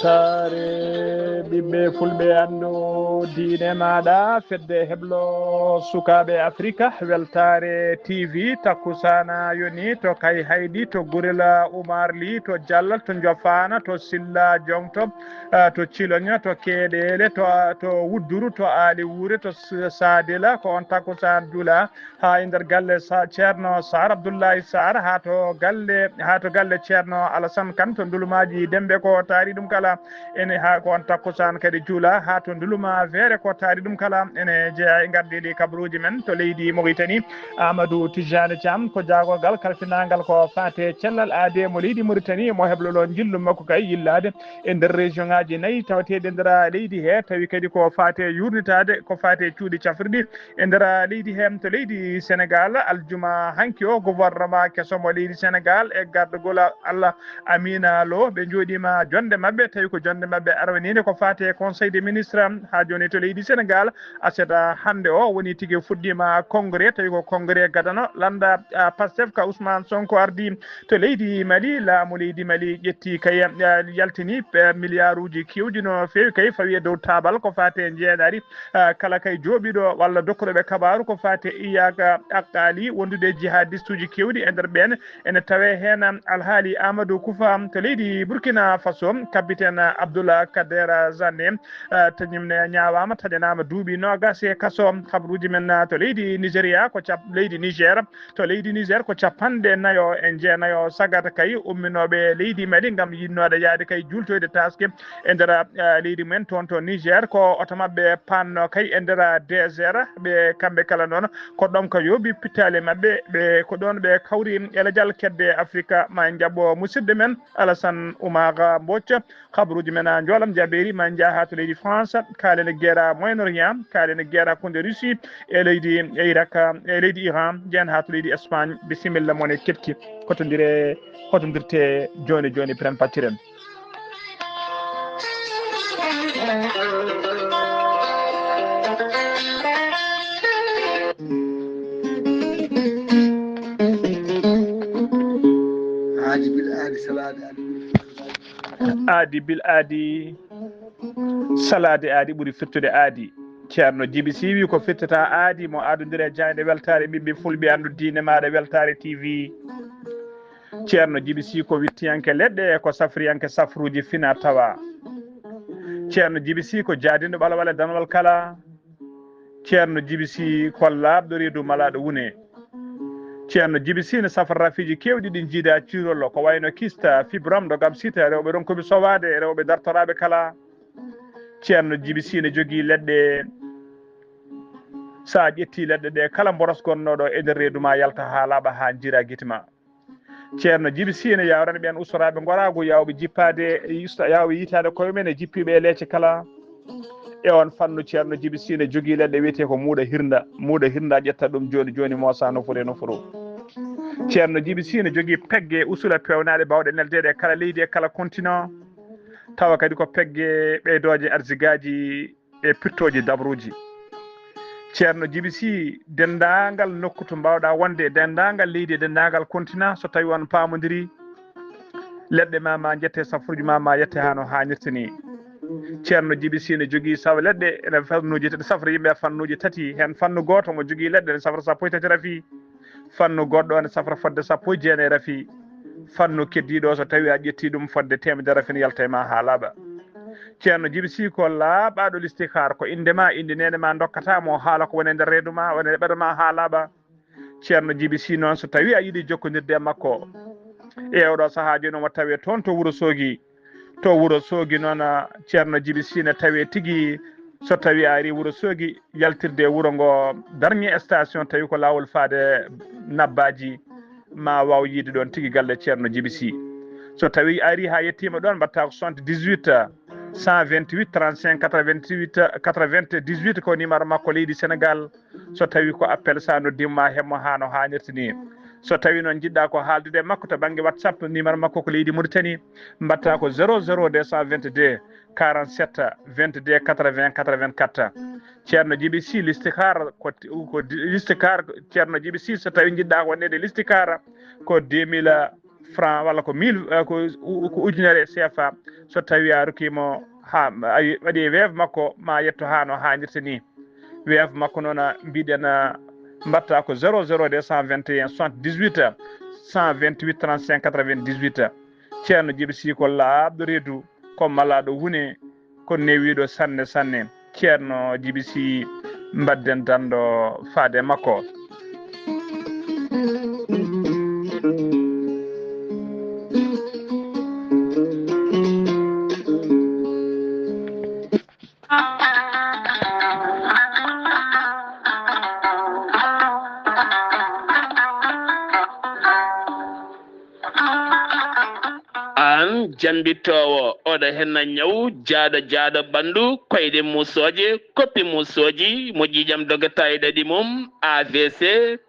weltare ɓiɓɓe fulɓe andu diine maɗa fedde heblo sukaɓe afrique weltare tv takkusana yoni to kay hayɗi to gurela oumar ly to diallo to diofana to silla jongto to ciloña to keeɗele to wudduru to aali wuure to sadila ko on takkusan juula ha e nder galle ceerno sar abdoullahi sar ha to galle ceerno alassane kane to ndulumaji dembe ko taari ɗum kala ene ha ko on takkusan kadi juula ha to nduluma feere ko taari ɗum kala ene jeeya e gardiɗi kabaruji men to leydi Mauritanie Amadou Tijani Thiam ko jaagogal kalfinagal ko fate cellal aade mo leydi Mauritanie mo heblolo jillu makko kay yillade e nder région ngaji nayyi tawateɗe e nder leydi he tawi kadi ko fate yurnitade ko fate cuuɗi cafrirɗi e nder leydi he to leydi Sénégal aljuma hanki o gouvernement kesomo leydi Sénégal e gardugol Allah Amina Lo ɓe jooɗima jonde mabɓe tawi ko jonde mabɓe arwanide ko fate conseil des ministres ha joni to leydi Sénégal aseta hande o woni tigui fuɗɗima congrès tawi ko congrès gadano landa Pastef ka Ousmane Sonko ardi to leydi Mali laamu leydi Mali ƴetti kay yaltini milliard uji kewɗi no fewi kay fawi e dow tabal ko fate jeenari kala kay jooɓiɗo walla dokkuɗoɓe kabaru ko fate iyaka aqqali wondude jihadiste uji kewɗi e nder ɓen ene tawe hen alhaali Amadou Koufa to leydi Burkina Faso capitaine Abdoulaye Kader Zane tañumne ñawama taƴanama duuɓi nogas e kaso habaruji men to leydi Nigéria ko leydi Niger to leydi Niger ko capanɗe nayo e jeenayo sagata kay umminoɓe leydi Mali gam yinnode yaade kay jultoyde taske e nder leydi men toon to Niger ko oto mabɓe panno kay e nder désert ɓe kamɓe kala noon ko ɗon ko yooɓi pittali mabɓe ɓe ko ɗon ɓe kawri eladial kedde Afrique ma jaɓɓo musidɗo men Alassane Oumar Mbocc habaruji men joolam jaɓeri ma jaaha to leydi France kalene guerre Moyen-Orient kalene guerre konde Russie e leydi Irak e leydi Iran jen ha to leydi Espagne bisimilla moon e ketki hotodirte joni joni pren pattiren aadi bil aadi salade aadi ɓuuri firtude aadi ceerno Djiby Sy wi ko firtata aadi mo adodire jayde weltare ɓiɓɓe fulɓe andu diine maɗa weltare TV ceerno Djiby Sy ko wittiyanke leɗɗe ko safriyanke safruji fina tawa ceerno Djiby Sy ko jaadinɗo ɓalawal e danwal kala ceerno Djiby Sy ko labɗo reedu malaɗo wune ceerno Djiby Sy ne safra rafiji kewɗi ɗi jiida cirollo ko wayno kista fibrom ɗo gam sita rewɓe ɗon koɓe sowade rewɓe dartoraɓe kala ceerno Djiby Sy ne jogui leɗɗe sa ƴetti leɗɗe ɗe kala boros gonnoɗo e nder reedu ma yalta ha laaɓa ha jira guitema ceerno Djiby Sy ne yawrani ɓen ustoraɓe gorago yawɓe jippade yawɓe yitade koye men e jippiɓe leecce kala e on fannu ceerno Djiby Sy ne jogui leɗɗe wiyete ko muuɗa hirda ƴetta ɗum joni joni mosa no foti no foro ceerno Djiby Sy ne jogui pegge usula pewnaɗe bawɗe neldeɗe e kala leydi e kala continent tawa kadi ko pegge ɓeydoje arsigaji e pirtoji dabruji ceerno Djiby Sy dendagal nokku to mbawɗa wonde dendagal leydi e dendagal continent so tawi on pamodiri leɗɗe ma jette safruji ma yette hano hannirta ni ceerno Djiby Sy ne jogui sawa leɗɗe ene fannuji ɗe safra yimɓe fannuji tati hen fannu goto mo jogui leɗɗe ne safra sappo e tati rafi fannu goɗɗo ne safra fodde sappo e jeenayi rafi fannu keddiɗo so tawi a ƴetti ɗum fodde temedere rafi ne yalta e ma ha laaɓa ceerno Djiby Sy ko laaɓaɗo listihar ko indema inde nene ma dokkatamo haala ko woni e nder reedu ma woni e ɓeɗo ma ha laaɓa ceerno Djiby Sy noon so tawi a yiiɗi jokkodirde e makko e oɗo saaha joni omo tawe toon to Wourossogui noon ceerno Djiby Sy ne tawe tigui so tawi a ari Wourossogui yaltirde wuuro ngo dernier station tawi ko lawol faade Nabbaji ma waw yiide ɗon tigui galle ceerno Djiby Sy so tawi ari ha yettima ɗon mbatta ko 78 128 35 88 98 ko numéro makko leydi Sénégal so tawi ko appel sa noddima hemmo hano hannirta ni so tawi noon jiɗɗa ko haaldude makko to banggue WhatsApp numéro makko ko leydi Mauritanie mbatta ko 00 222 47 22 80 84 ceerno Djiby Sy listikar ko listikar ceerno Djiby Sy so tawi jiɗɗa wonnede listikar ko 2000 franc walla ko 1000 ko ujunere CFA so tawi a rokkimo ha waɗi weev makko ma yetto ha no hannirta ni weev makko noon mbiɗen mbatta ko 00 221 78 128 35 98 ceerno Djiby Sy ko laaɓɗo reedu ko malaɗo wune ko newiɗo sanne sanne ceerno Djiby Sy mbadden danɗo faade makko. an jambitowo oɗo henna ñaw jaada bandu koyɗe musoje koppi musoji mo ƴiƴam dogata e ɗaɗi mum AVC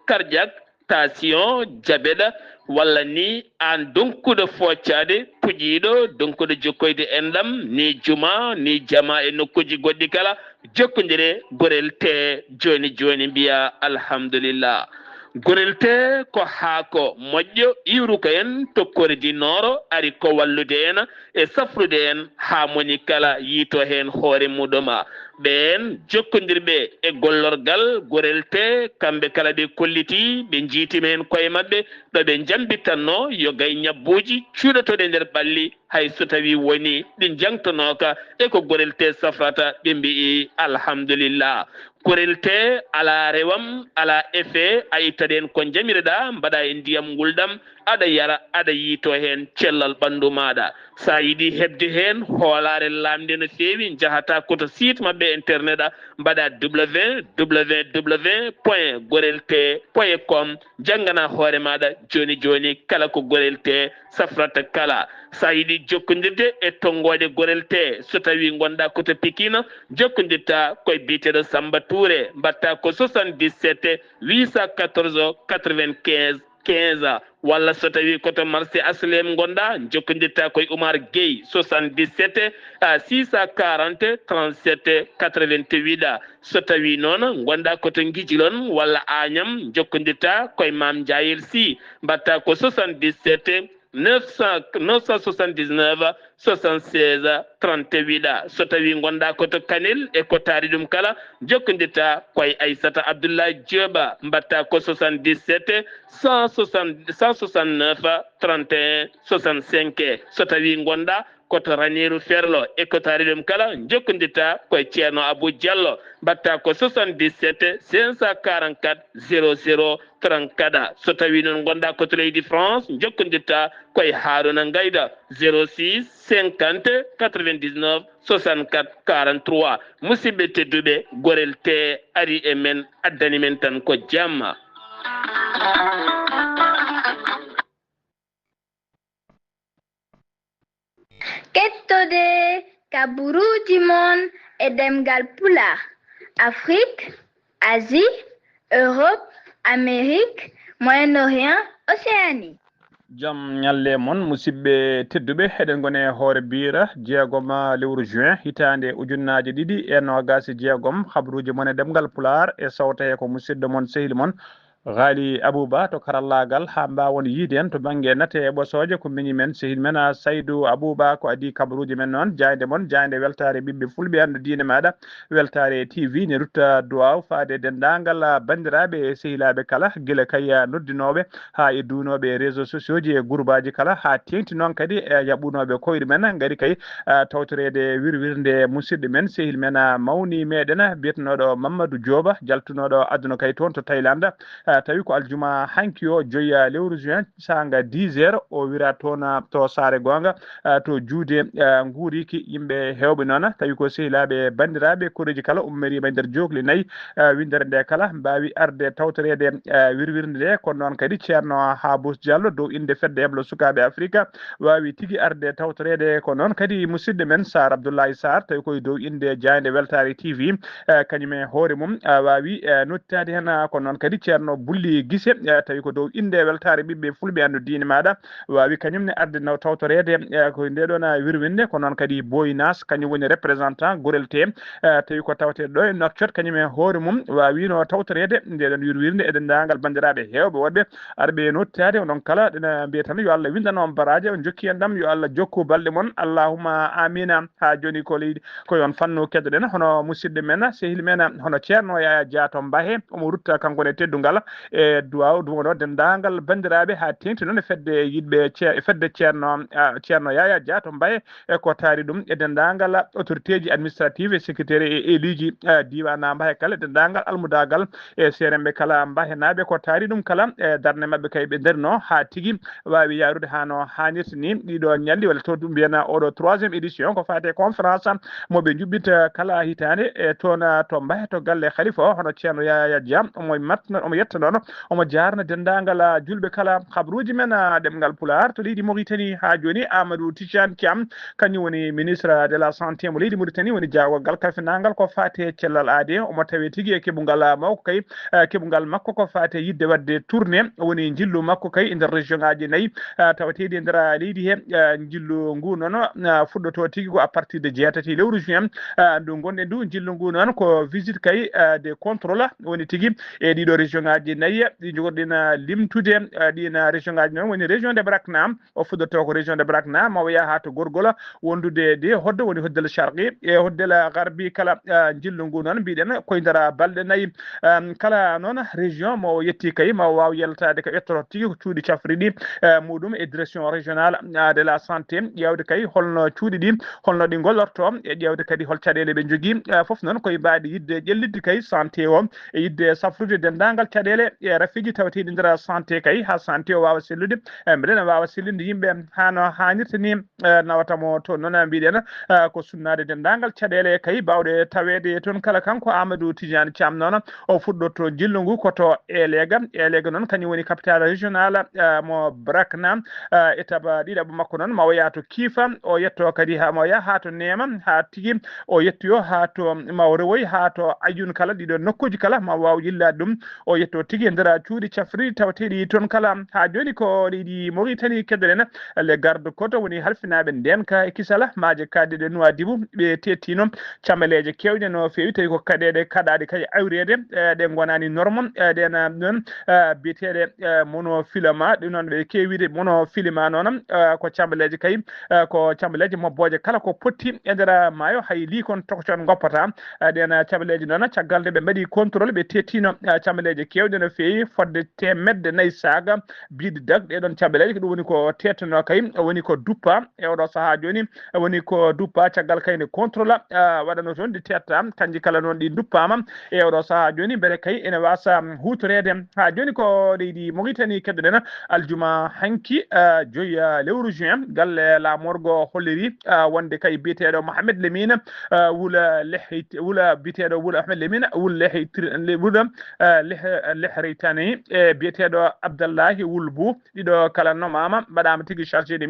cardiaque tension diabète walla ni an donkuɗo foccade puƴiɗo donkuɗo jokkoyde endam ni juma ni jama e nokkuji goɗɗi kala jokkodire gorel te joni mbiya alhamdulillah. gorel te ko haako moƴƴo iwruka en tokkore dinnoro ari ko wallude en e safrude en ha moni kala yiito hen hoore muɗuma ɓen jokkodirɓe e gollorgal gorel te kamɓe kala ɓe kolliti ɓe jiitime hen koye mabɓe ɗo ɓe jambittanno yo gay ñabbuji cuuɗotoɗe nder ɓalli hay so tawi woni ɗi jangtonoka e ko gorel te safrata ɓe mbi'i alhamdulillah. gorel te ala rewam ala effet a ittaɗen ko jamireɗa mbaɗa e ndiyam nguldam aɗa yara aɗa yiito hen cellal ɓandu maɗa sa yiiɗi hebde hen hoolare lamde no fewi jahata koto site mabɓe internet a mbaɗa www.gorelte.com janggana hoore maɗa joni kala ko gorel te safrata kala. sa yiiɗi jokkodirde e tonggode gorel te so tawi gonɗa koto Pikine jokkodirta koye biteɗo Samba Touré mbatta ko 77 814 95 15 walla so tawi koto marché aslem gonɗa jokkodirta koye Oumar Gueye 77 640 37 88 so tawi noon gonɗa koto Guijilon walla Agnam jokkodirta koye Mame Diayel Sy mbatta ko 77 979 76 38 so tawi gonɗa koto Kanel e ko taari ɗum kala jokkodirta koye Aissata Abdoulaye Dioba mbatta ko 77 169 31 65 so tawi gonɗa koto Ranérou Ferlo e ko taari ɗum kala jokkodirta koye ceerno Abou Diallo mbatta ko 77 544 00 34 so tawi noon gonɗa koto leydi France jokkodirta koye Harouna Gayda 06 50 99 64 43 musidɓe tedduɓe gorel te ari e men addani men tan ko jamma. Kettode kaburuji mon e demgal pulaar Afrique, Asie, Europe, Amérique, Moyen-Orient, Océanie. Jam ñalle mon musidɓe tedduɓe eɗen gone hoore biira jeegom lewru juin hitande ujunnaje ɗiɗi e nogas jeegom habruji mon e demgal pulaar e sawtaye ko musidɗo mon sehil mon Ghali Abouba to karallagal ha mbawon yiiden to banggue nate e ɓosoje ko miñi men sehil men Saydou Abouba ko adi kabaruji men noon jayde mon jayde weltare ɓiɓɓe fulɓe andu diine maɗa weltare TV ne rutta duwaw faade dendagal bandiraɓe sehilaɓe kala guila kay noddinoɓe ha e duunoɓe réseaux sociaux ji e groupe aji kala ha tengti noon kadi e yaɓunoɓe koyɗe men gari kay tawtorede wirwirde musidɗo men sehil men mawni meɗen biyetenoɗo Mamadou Dioba jaltunoɗo aduna kay toon to Thaïlande tawi ko aljuma hanki o joyi lewru juin sanga 10 heures o wira toon to Saare Gonga to juude nguuriki yimɓe hewɓe noon tawi ko sehilaɓe bandiraɓe koreji kala ummarima e nder jogli nayyi windere nde kala mbawi arde tawtorede wirwirde nde kono noon kadi ceerno Habous Diallo dow inde fedde heblo sukaɓe Afrique wawi tigui arde tawtorede ko noon kadi musidɗo men Sar Abdoulaye Sarr tawi koye dow inde Jayde Weltare TV kañum e hoore mum wawi nottade hen ko noon kadi ceerno bulli gise tawi ko dow inde weltare ɓiɓɓe fulɓe andu diine maɗa wawi kañumne arde naw tawtorede ko nde ɗon wirwinde ko noon kadi boynas kañum woni représentant gorel te tawi ko tawte ɗo e Nouakchott kañum e hoore mum wawino tawtorede nde ɗon wirwirde e dendagal bandiraɓe hewɓe wodɓe arɓe nottade onon kala ɗena mbiya tan yo Allah windan on baraji on jokki en ɗam yo Allah jokku balɗe mon allahumma amina ha joni ko leydi ko yon fannu keddoɗen hono musidɗo men sehil men hono ceerno Yaya Dia to Mbahe omo rutta kankone teddugal e duwaw ɗum dendagal bandiraɓe ha tengti noon e fedde yiɗɓe fedde ceerno Yaya Dia to Mbahe e ko taari ɗum e dendagal autorité ji administrative et sécuritaire e éliji diwana Mbahe kala e dendagal almudagal e seremɓe kala Mbahe naaɓe ko taari ɗum kala e darde mabɓe kay ɓe nderno ha tigui wawi yarude hano hannirta ni ɗiɗo ñalli walla to ɗum mbiyana oɗo 3e édition ko fate conférence moɓe juɓɓita kala hitande e toon to Mbahe to galle khalifa hono ceerno Yaya Dia omo yetta noon omo jarna dendagal julɓe kala habruji men ɗemgal Pulaar to leydi Mauritanie ha joni Amadou Tidiane Thiam kañum woni ministre de la santé mo leydi Mauritanie woni jaagogal kalfinagal ko fate cellal aade omo tawi tigui e keɓugal mawko kay keɓugal makko ko fate yidde wadde tourné woni jillu makko kay e nder région ngaji 4 tawatedi e nder leydi he jillu ngu noon fuɗɗoto tigui ko à partir de 6 lewru juin ndu gonɗen ndu jillu ngu noon ko visite kay de contrôle woni tigui e ɗiɗo région ngaji 4 ɗi jogorɗina limtude ɗina région ngaji noon woni région de Brakna o fuɗɗoto ko région de Brakna mawo yaha ha to Gorgol wondude de hoddo woni hoddel Sharqi e hoddel Garbi kala jillu ngu noon mbiɗen koye nder balɗe 4 kala noon région mo yetti kay ma waw yaltade ko ƴettoto tigui ko cuuɗi cafri ɗi muɗum e direction régionale de la santé ƴewde kay holno cuuɗi ɗi holno ɗi gollorto e ƴewde kadi hol caɗele ɓe jogui foof noon koye mbaɗi yidde ƴellidde kay santé o e yidde safrude dendagal caɗele e rafiji tawateɗi nder santé kay ha santé o wawa sellude mbiɗen wawa sellinde yimɓe hano hannirta ni nawatamo toon noon mbiɗen ko sunnade dendagal caɗele kay bawɗe tawede toon kala kanko Amadou Tidiane Thiam noon o fuɗɗoto jillu ngu koto Elega noon kañum woni capitale régional mo Brakna étape ɗiɗaɓo makko noon mawo yaa to Kiifa o yetto kadi mo yaa ha to Nema ha tigui o yettoyo ha to mawo rewoy ha to Ayun kala ɗiɗo nokkuji kala ma waw yillade ɗum o yetto tigui e nder cuuɗi cafri tawateɗi toon kala ha joni ko leydi Mauritanie keddoɗen les garde côte woni halfinaɓe ndenka e kisala maaje kadde ɗe Nouadhibou ɓe tettino camaleje kewɗe no fewi tawi ko kaɗeɗe kaɗaɗe kay awrede ɗe gonani norme ɗen noon biyeteɗe monofilama ɗum noon ɓe kewide monofilima noon ko cambaleje kay ko cambaleje mobboje kala ko potti e nder maayo hay likon tokton goppata ɗen cambaleje noon caggal nde ɓe mbaɗi contrôle ɓe tettino cambaleje kewɗe no fewi fodde 4 saga biɗi dag ɗeɗon cambaleje ko ɗum woni ko tettano kay woni ko duppa e oɗo saaha joni woni ko duppa caggal kayne contrôle waɗano toon ɗi tetta kanji kala noon ɗi duppama e oɗo saaha joni beele kay ene wasa hutorede ha joni ko leydi Mauritanie keddoɗen aljuma hanki 5 lewru juin galle lamorgo holliri wonde kay biyeteɗo Mohamed Lemine wula biyeteɗo wula Ahmed Lemine wula lehreytani e biyeteɗo Abdallahi Wulbou ɗiɗo kala nomama mbaɗama tigui chargé de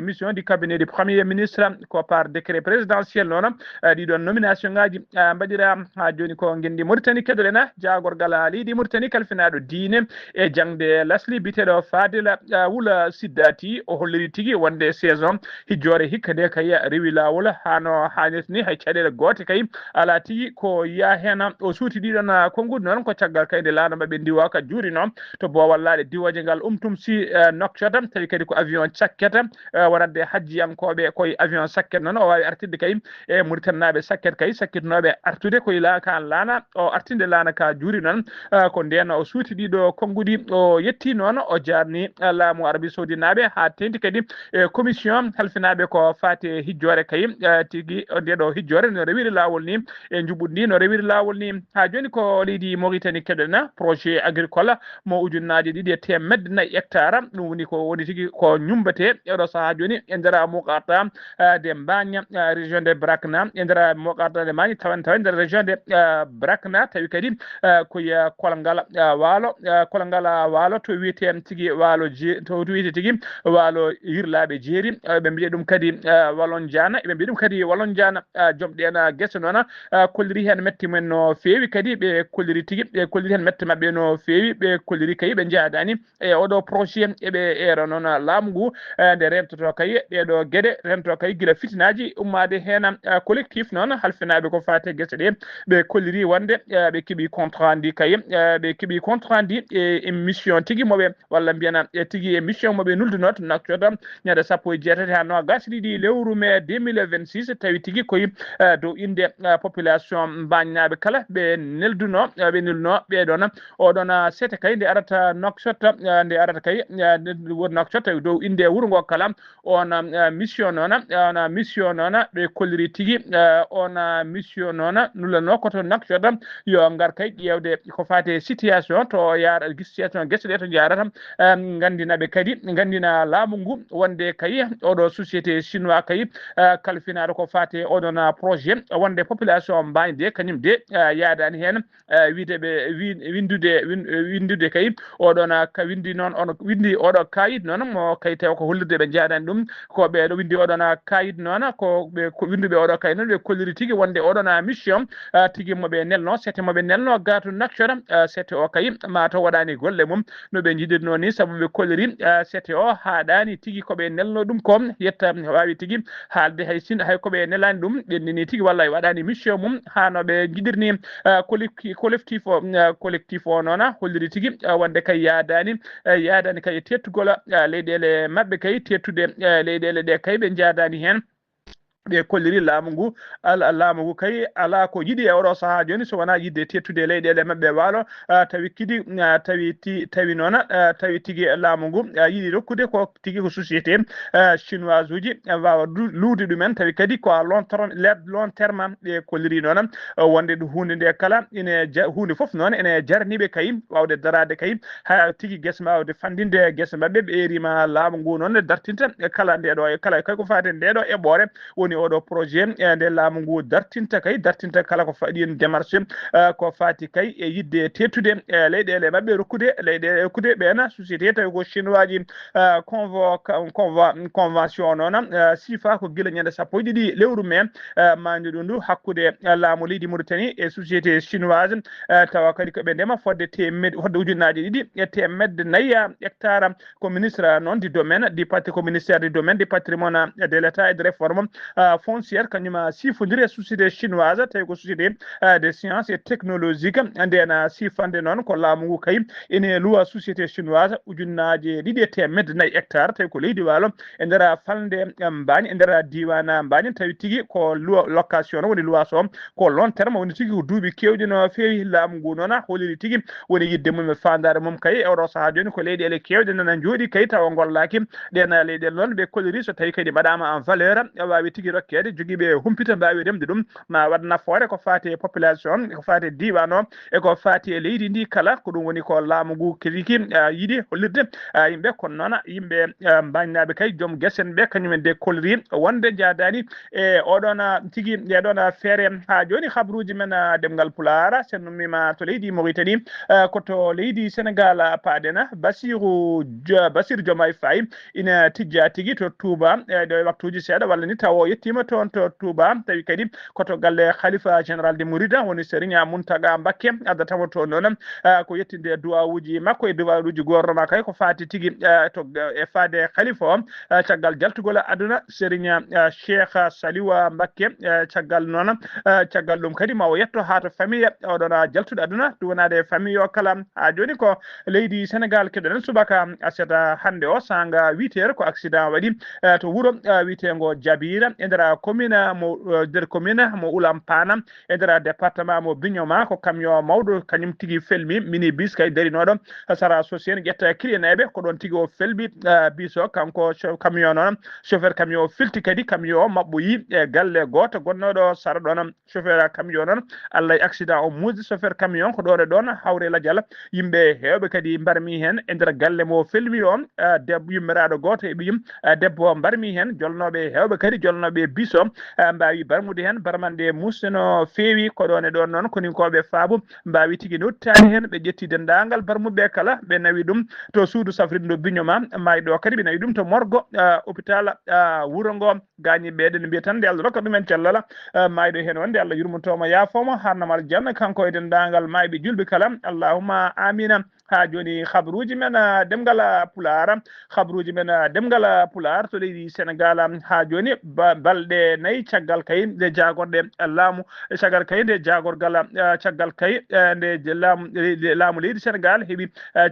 mission du cabinet du premier ministre ko par décret présidentiel noon ɗiɗon nomination ngaji mbaɗira ha joni ko gendi Mauritanie keddoɗen jagorgal leydi Mauritanie kalfinaɗo diine e jangde lasli biteɗo Fadila Wula Siddati o holliri tigui wonde saison hijjore hikka nde kay rewi lawol hano hannirta ni hay caɗele gote kay ala tigui ko yiya hen o suuti ɗiɗon konngudi noon ko caggal kay nde laana mabɓe ndiwa ka juurino to bowallaɗe diwoje ngal si Nouakchott tawi kadi ko avion sakket wonande hajjiyankoɓe koye avion sakket noon o wawi artirde kay e Mauritanie naɓe sakket kay sakkitnoɓe artude koye laana o artinde laana ka juuri noon ko nden o suuti ɗiɗo konngudi o yetti noon o jarni laamu Arabie Saoudite naɓe ha tenti kadi e commission halfinaɓe ko fate hijjore kay tigui ndeɗo hijjore no rewiri lawol ni e juɓɓudi ndi no rewiri lawol ni ha joni ko leydi Mauritanie keɗen projet agricole mo ujunnaje 200 hectares ɗum woni ko woni tigui ko ñumbate eɗo saaha joni e nder Moukata de Mbagna région de Brakna e nder Moukata de Mbagna tawan nder région de Brakna tawi kadi koye kolngal waalo to wiyete tigui waalo to wiyete tigui waalo yirlaɓe jeeri ɓe mbiye ɗum kadi wallon diana eɓe mbiye ɗum kadi wallon diana joom ɗen guese noon kolliri hen metti men no fewi kadi ɓe kolliri tigi ɓe kolliri hen mette mabɓe no feewi ɓe kolliri kay ɓe jaadani e oɗo projet eɓe era noon laamu ngu nde rentoto kay ɗeɗo gueɗe rentoto kay guila fitinaji ummade hen collectif noon halfinaɓe ko fate guese ɗe ɓe kolliri wonde ɓe keeɓi contrat ndi kay ɓe keeɓi contrat ndi e émission tigui moɓe walla mbiyana tigui émission moɓe nulduno to naktoto ñande 17 ha nogas ɗiɗi lewru mai 2026 tawi tigui koye dow inde population mbañnaɓe kala ɓe nelduno ɓe nelduno ɓeɗon oɗon sete kay nde arata nakshot nde arata kay wuro nakshot tawi dow inde wuuro ngo kala on mission noon ɓe kolliri tigui on mission noon nullano koto nakshot yo ngar kay ƴewde ko fate situation to yaara situation guese ɗe to jarata gandinaɓe kadi gandina laamu ngu wonde kay oɗo société chinois kay kalfinaɗo ko fate oɗon projet wonde population mbañde kañum de yaadani hen wideɓe windude kay oɗon ka windi noon on windi oɗo kayit noon mo kay taw ko hollirde ɓe jaadani ɗum ko ɓeɗo windi oɗon kayit noon ko ɓe winduɓe oɗo kayit noon ɓe kolliri tigui wonde oɗon mission tigui moɓe nelno sete moɓe nelno gatu nakshora sete o kay mataw waɗani golle mum no ɓe jiɗirno ni saabu ɓe kolliri sete o haɗani tigui koɓe nelno ɗum ko yetta wawi tigui haalde hay sin hay koɓe nelani ɗum ɓennini tigui walla waɗani mission mum hanoɓe jiɗirni collectif o noon holliri tigui wonde kay yaadani kay tettugol leyɗele mabɓe kay tettude leyɗele ɗe kay ɓe jaadani hen ɓe kolliri laamu ngu kay ala ko yiiɗi e oɗo saaha joni so wona yidde tettude leyɗele mabɓe waalo tawi kidi tawi noon tawi tigui laamu ngu yiiɗi rokkude ko tigui ko société chinoise uji wawa luude ɗumen tawi kadi ko long terme ɓe kolliri noon wonde hunde nde kala ine hunde foof noon ene jaraniɓe kay wawde darade kay ha tigui guesa wawde fandinde guesa mabɓe ɓe erima laamu ngu noon dartinta kala ndeɗo e kala kay ko fate ndeɗo eɓɓore woni oɗo projet nde laamu ngu dartinta kala ko faɗi démarche ko fati kay e yidde tettude leyɗele mabɓe rokkude ɓena société tawi ko chinois ji convention noon sifa ko guila ñande 12 lewru mai mandi ɗum ndu hakkude laamu leydi Mauritanie e société chinoise tawa kadi koɓe ndema fodde ujunnaje 2 e temedde 4 hectare ko ministre noon du domaine ko ministère du domaine du patrimoine de l'état et de réforme foncière kañum sifodiri e société chinoise tawi ko société des sciences et technologique ndena sifande noon ko laamu ngu kay ene luwa société chinoise ujunnaje 2 temedde 4 hectare tawi ko leydi waalo e nder falde Mbagn e nder diwan Mbagn tawi tigui ko location woni luwaso ko long terme woni tigui ko duuɓi kewɗi no feewi laamu ngu noon holiri tigui woni yidde mum e fandare mum kay e oɗo saaha joni ko leyɗele kewɗe nana jooɗi kay tawa gollaki ɗen leyɗele noon ɓe kolliri so tawi kadi mbaɗama en valeur wawi tigui rokkede joguiɓe humpita mbawi remde ɗum ma waɗ nafoore ko fati population ko fati diwan o e ko fati e leydi ndi kala ko ɗum woni ko laamu ngu kiriki yiiɗi hollirde yimɓe kono noon yimɓe mbañnaɓe kay joom guesen ɓe kañumen de kolliri wonde jaadani e oɗon tigui ɗeɗon feere ha joni habruji men demgal Pulaar sen nummima to leydi Mauritanie koto leydi Sénégal paɗena Bassirou Diomaye Faye ina tijja tigui to Touba ɗo waktuji seeɗa walla ni taw o yettima toon to Touba tawi kadi koto galle khalifa général de Mouride woni Serigne Mountaga Mbacké addatamo to noon ko yettinde duwawuji makko e duwawuji gouvernement kay ko fati tigui to e fade khalifa o caggal jaltugol aduna Serigne Cheikh Saliou Mbacké caggal noon caggal ɗum kadi ma o yetto ha to famille oɗon jaltuɗo aduna duwanade famille o kala ha joni ko leydi Sénégal keɗoɗen subaka aseta hande o sanga 8h ko accident waɗi to wuuro witego Jabira e nder commune mo Ulampana e nder département mo Bignoma ko camion mawɗo kañum tigui felmi mini bus kay darinoɗo sara société ƴetta kilineɓe ko ɗon tigui o felɓi bus o kanko camion noon chauffeur camion o filti kadi camion o mabɓoyi e galle goto gonnoɗo sara ɗon chauffeur camion noon Allah accident o musde chauffeur camion ko ɗon e ɗon hawre ladial yimɓe hewɓe kadi mbarmi hen e nder galle mo felmi on debbo yummiraɗo goto e ɓiyum debbo mbarmi hen jolnoɓe hewɓe kadi jolnoɓe be biso mbawi barmude hen barmande musno feewi ko ɗon e ɗon noon koni koɓe faabu mbawi tigi nottani hen ɓe ƴetti dendagal barmuɓe kala ɓe nawi ɗum to suudu safrindo biñoma mayɗo kadi ɓe nawi ɗum to morgo hôpital wuuro ngo gañiɓe ɗen mbiya tan nde Allah rokka ɗumen cellala mayɗo hen wonde Allah yurmotomo yaafomo harnamal janna kanko e dendagal mayɓe julɓe kala allahumma amina ha joni habruji men demgal pulara habruji men demgal pular to leydi Sénégal ha joni balɗe nayyi caggal kay nde jagorɗe laamu caggal kay nde jagorgal caggal kay nde laamu leydi Sénégal heeɓi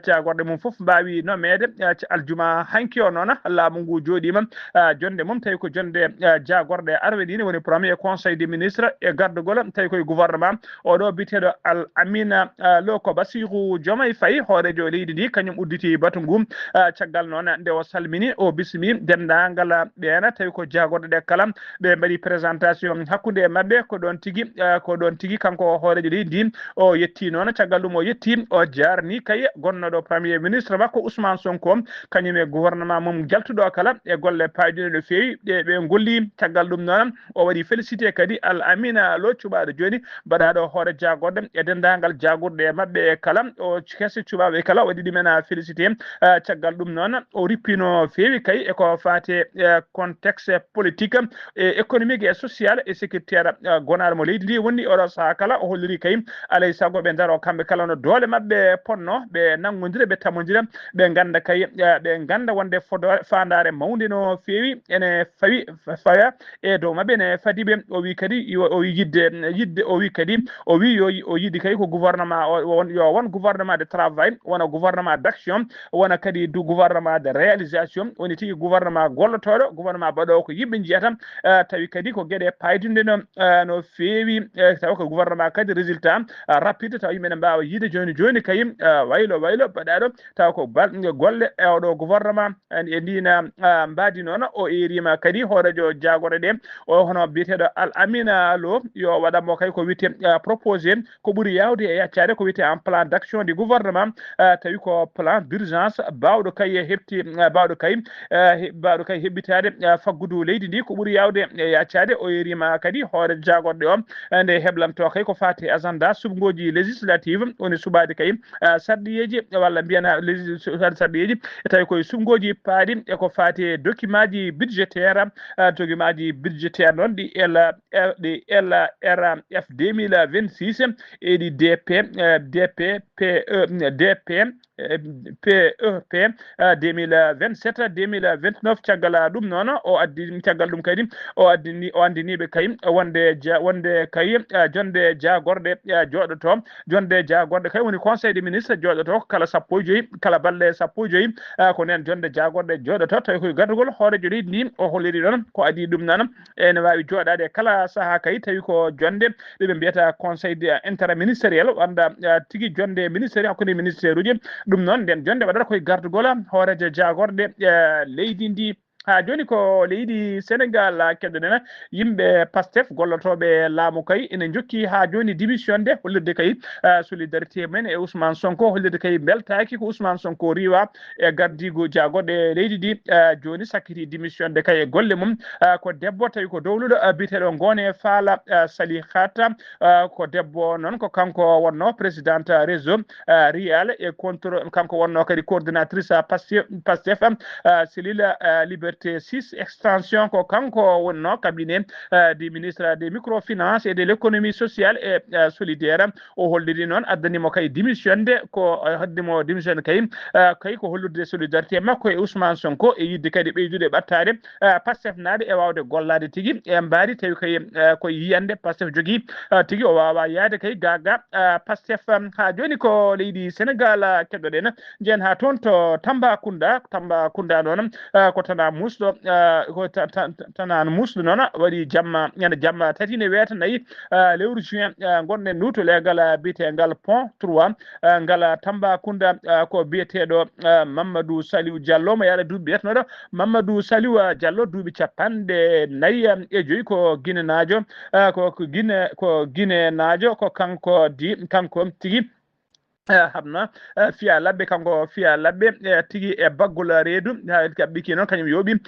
jagorɗe mum foof mbawi nomede aljuma hanki o noon laamu ngu joɗima jonde mum tawi ko jonde jagorɗe arweɗine woni premier conseil des ministres e gardugol tawi koye gouvernement oɗo biteɗo Al Amina Lo ko Bassirou Diomaye Faye hoorejo leydi ndi kañum udditi batu ngu caggal noon nde o salmini o bismi dendagal ɓeena tawi ko jagorɗe ɗe kala ɓe mbaɗi présentation hakkude mabɓe ko ɗon tigui kanko hoorejo leydi ndi o yetti noon caggal ɗum o yetti o jarni kay gonnoɗo premier ministre makko Ousmane Sonko kañum e gouvernement mum jaltuɗo kala e golle payɗuɗe no fewi ɓe golli caggal ɗum noon o waɗi félicité kadi Al Amina Lo cuɓaɗo joni mbaɗaɗo hoore jagorɗe e dendagal jagorɗe mabɓe e kala o kesse cuɓaɓe kala waɗi ɗumen félicité caggal ɗum noon o rippino fewi kay eko fate contexte politique e économique et social et sécuritaire gonaɗo mo leydi ndi woni oɗo saaha kala o holliri kay alay saago ɓe daro kamɓe kala no doole mabɓe ponno ɓe nanggodira ɓe tamodira ɓe ganda kay ɓe ganda wonde fandare mawde no fewi ene faya e dow mabɓe ne fadiɓe o wi kadi o wi yidde o wi kadi o wi o yiɗi kay ko gouvernement yo won gouvernement de travail wona gouvernement d' action wona kadi du gouvernement de réalisation woni tigui gouvernement gollotoɗo gouvernement baɗowo ko yimɓe jiyata tawi kadi ko gueɗe paydude no fewi tawi ko gouvernement kadi résultat rapide taw yimɓe ne mbawa yiide joni kay waylo baɗaɗo taw ko golle e oɗo gouvernement e ndina mbadi noon o erima kadi hoorejo jagorɗe ɗe o hono biyeteɗo Al Amina Lo yo waɗanmo kay ko wiyete proposé ko ɓuuri yawde e yaccade ko wiyete en plan d' action du gouvernement tawi ko plan d' urgence bawɗo kay hefti bawɗo kay heɓɓitade faggudu leydi ndi ko ɓuuri yawde e yaccade o yerima kadi hoore jagorɗe o nde heblanto kay ko fati agenda subgoji législative woni suɓade kay sarɗiyeji walla mbiyana sarɗiyeji tawi koye subgoji paaɗi eko fati document ji budgétaire noon ɗi LRF 2026 e ɗi DPEP 2027 2029 caggal ɗum noon o addi caggal ɗum kadi o andiniɓe kay wonde kay jonde jagorɗe joɗoto jonde jagorɗe kay woni conseil des ministres joɗoto kala sappo e joyyi kala balɗe sappo e joyyi ko nen jonde jagorɗe joɗoto tawi koye gardugol hoorejo leydi ndi o holliri ɗon ko adi ɗum noon ene wawi joɗade kala saaha kay tawi ko jonde ɗeɓe mbiyata conseil interministériel wanda tigui jonde ministére hakkude ministére uji ɗum noon nden jonde waɗata koye gardugol hoorejo jagorɗe leydi ndi ha joni ko leydi Sénégal keddoɗen yimɓe Pastef gollotoɓe laamu kay ene jokki ha joni démission nde hollirde kay solidarité men e Ousmane Sonko hollirde kay beltaki ko Ousmane Sonko riwa e gardigo jagorɗe leydi ndi joni sakkiti démission nde kay e golle mum ko debbo tawi ko dowluɗo biteɗo Gone Fala Salihata ko debbo noon ko kanko wonno présidente réseau Rial et contre kanko wonno kadi coordinatrice Pastef cellule liberté 6 extension ko kanko wonno cabinet du ministre des microfinances et de l'économie sociale et solidaire o holliri noon addanimo kay démission nde ko haddimo démission kay ko hollirde solidarité makko e Ousmane Sonko e yidde kadi ɓeydude ɓattade Pastef naade e wawde gollade tigui e mbaari tawi kay ko yiyande Pastef jogui tigui o wawa yaade kay gaga Pastef ha joni ko leydi Sénégal keddoɗen jeen ha toon to Tambacounda noon ko tana musɗo ko tanan musɗo noon waɗi jamma ñande jamma tati ne weeta nayyi lewru juin gonɗen ndu to legal biyetegal pont 3 ngal Tambacounda ko biyeteɗo Mamadou Saliou Diallo mo yaɗa duuɓi biyetenoɗo Mamadou Saliou Diallo duuɓi 4 e joyyi ko guinenajo ko guinenajo ko kanko tigui hamna fiya labbe kanko fiya labbe tigi e baggol reedu kabbiki noon kañum yooɓi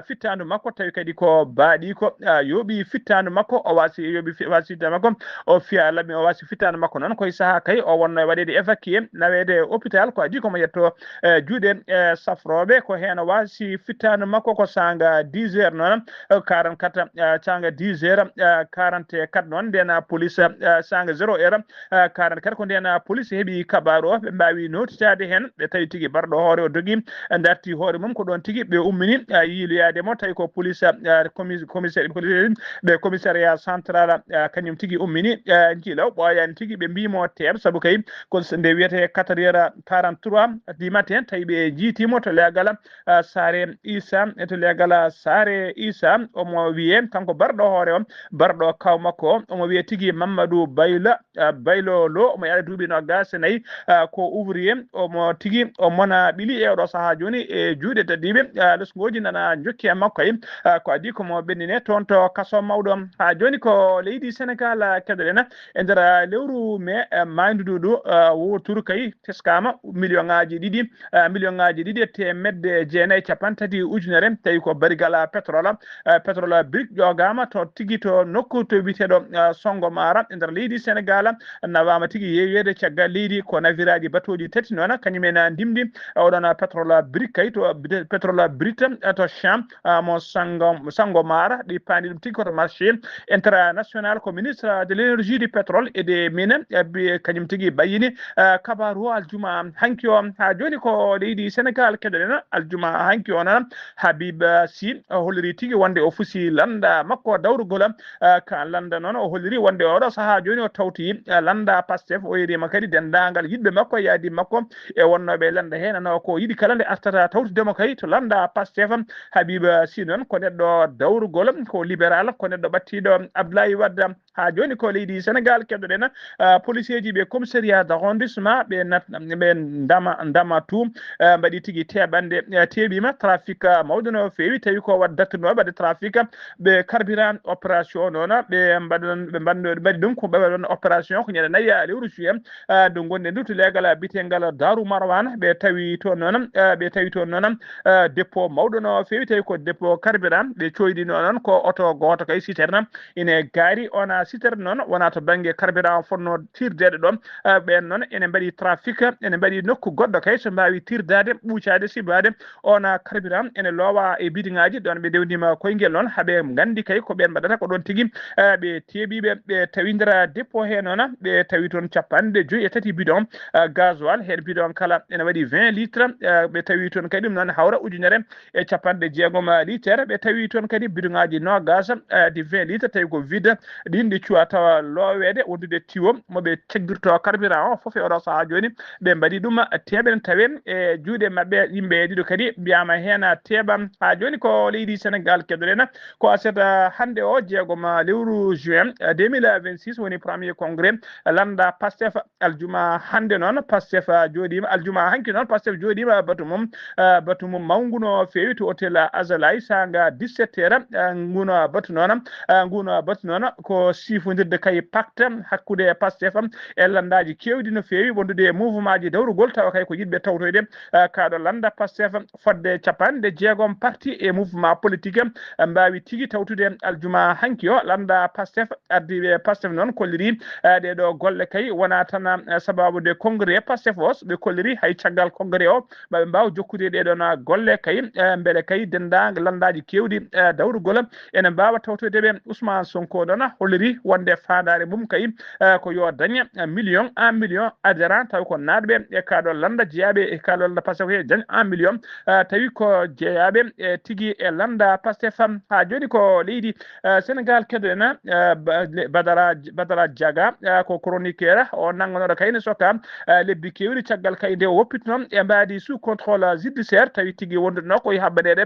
fittandu makko tawi kadi ko baaɗi ko yooɓi fittandu makko o wasi yooɓi wasi fittandu makko o fiya labbe o wasi fittandu makko noon koye saaha kay o wonno e waɗede évacué nawede hôpital ko adi komo yetto juuɗe safroɓe ko hen o wasi fittandu makko ko sanga 10 heures noon 44 sanga 10 heures 44 noon ndena police sanga 0 heure 44 ko ndena police heeɓi kabaru o ɓe mbawi notitade hen ɓe tawi tigui barɗo hoore o dogui darti hoore mum ko ɗon tigui ɓe ummini yiiloyademo tawi ko police commissaire ɓe commissariat central kañum tigui ummini jiilaw ɓoyani tigui ɓe mbimo teer saabu kay ko nde wiyete 4 heures 43 du matin tawi ɓe jiitimo to legal Saare Issa to legal Saare Issa omo wiye kanko barɗo hoore o barɗo kaw makko omo wiye tigui Mamadou Baylo Lo omo yaɗa duuɓi no gasanayi ko ouvrier omo tigui o mona ɓiili e oɗo saaha joni e juuɗe tadiɓe lesgoji nana jokki e makko ko adi komo ɓennine toon to kaso mawɗo ha joni ko leydi Sénégal keɗoɗen e nder lewru mai maydudu ɗo wotour kay teskama million ngaji ɗiɗi temedde jeenayyi capantati ujunere tawi ko barigal pétrole brique ƴogama to tigui to nokku to witeɗo Songomara e nder leydi Sénégal nawama tigui yeyoyede caggal leydi ko naviraji batoji tati noon kañumen ndimdi oɗon pétrole brique kay to pétrole brique to champ mo Sangomar ɗi paandi ɗum tigui koto marché international ko ministre de l'énergie du pétrole et des mines kañum tigui bayini kabaru o aljuma hanki o ha joni ko leydi Sénégal keɗoɗen aljuma hanki o noon Habib Sy holliri tigui wonde o fusi landa makko dawrugol ka landa noon o holliri wonde oɗo saaha joni o tawti landa Pastef o yerima kadi dendagal yiɗɓe makko yaadi makko e wonnoɓe landa hen no ko yiɗi kala nde artata tawtudemo kay to landa Pastef Habib Sy noon ko neɗɗo dawrugol ko libéral ko neɗɗo ɓattiɗo Abdoulaye Wade ha joni ko leydi Sénégal keɗoɗen policier ji ɓe commissariat d'arrondissement ɓe ndama tout mbaɗi tigui teɓande teɓima trafic mawɗo no fewi tawi ko wat dattunoɓe wadde trafic ɓe carburant opération noon ɓe mbaɗi ɗum ko ɓe ɗon opération ko ñande nayyi lewru juillet do gonɗe ndu to legal bitegal Darou Marwan ɓe tawi toon noon dépôt mawɗo no fewi tawi ko dépôt carburant ɓe coyɗino noon ko auto goto kay citerne ine gaari ona citerne noon wona to banggue carburant fonno tirdede ɗon ɓen noon ene mbaɗi trafic ene mbaɗi nokku goɗɗo kay so mbawi tirdade ɓuucade sibade ona carburant ene loowa e bidiŋaji ɗon ɓe dewnima koyguel noon haaɓe gandi kay ko ɓen mbaɗata ko ɗon tigui ɓe teeɓiɓe ɓe tawidira dépôt he noon ɓe tawi toon 53 bidon gasoil hen bidon kala ene waɗi 20 litres ɓe tawi toon kadi ɗum noon hawra ujunere e 60 litres ɓe tawi toon kadi bidiŋaji nogas di 20 litres tawi ko vide ɗin ɗi cuwa tawa lowede wondude tiwo moɓe cegdirto carburant o foof e oɗo saaha joni ɓe mbaɗi ɗum teɓen tawen e juuɗe mabɓe yimɓe ɗiɗo kadi mbiyama hen teeɓam ha joni ko leydi Sénégal keɗoɗen ko aseta hande o jeegom lewru juin 2026 woni premier congrès landa Pastef aljuma hande noon Pastef joɗima aljuma hanki noon Pastef joɗima batu mum mawgu no fewi to hôtel Azalay sanga 17 heures nguno batu noon ko sifodirde kay pacte hakkude Pastef e landaji kewɗi no fewi wondude mouvement ji dawrugol tawa kay ko yiɗɓe tawtoyde kaɗo landa Pastef fodde capanɗe jeegom parti e mouvement politique mbawi tigui tawtude aljuma hanki o landa Pastef ardiɓe Pastef noon kolliri ɗeɗo golle kay wona tan sababude congrès Pastef o ɓe kolliri hay caggal congrès o maɓe mbaw jokkude ɗeɗon golle kay beele kay dendagal landaji kewɗi dawrugol ene mbawa tawtoydeɓe Ousmane Sonko ɗon holliri wonde fandare mum kay ko yo daña 1 million adhérent tawi ko natɓe e kaɗo landa jeeyaɓe e kaɗo landa Pastef he daña 1 million tawi ko jeeyaɓe e tigui e landa Pastef ha joni ko leydi Sénégal keɗoɗen Badara Diaga ko chroniqueur o nangonoɗo kayne soka lebbi kewɗi caggal kay nde woppitno e mbadi sous contrôle judiciaire tawi tigui wonduno koye habbaneɗe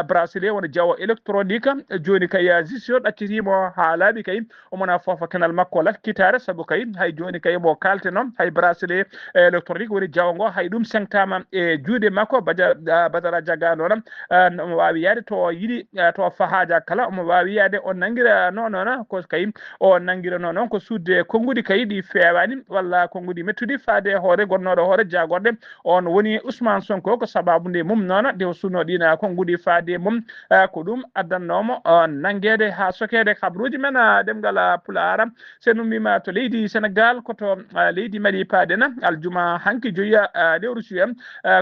bracelet wona diawo électronique joni kay justice o ɗaccitimo ha laaɓi kay omona foofa kenal makko lakkitare saabu kay hay joni kay mo kalteno hay bracelet électronique woni diawo ngo hay ɗum sengtama e juuɗe makko Badara Diaga noon omo wawi yaade to yiiɗi to fahaja kala omo wawi yaade o nanguira noon ko kay o nanguirano noon ko sudde konngudi kay ɗi fewani walla konngudi métti yaltude faade hoore gonnoɗo hoore jagorde on woni Ousmane Sonko ko sababude mum noon de sunno ɗina konngudi faade mum ko ɗum addannomo nangede ha sokede kabruji men demgal Pulaar sen ummima to leydi Sénégal koto leydi Mali paadena aljuma hanki joyiya lewru juin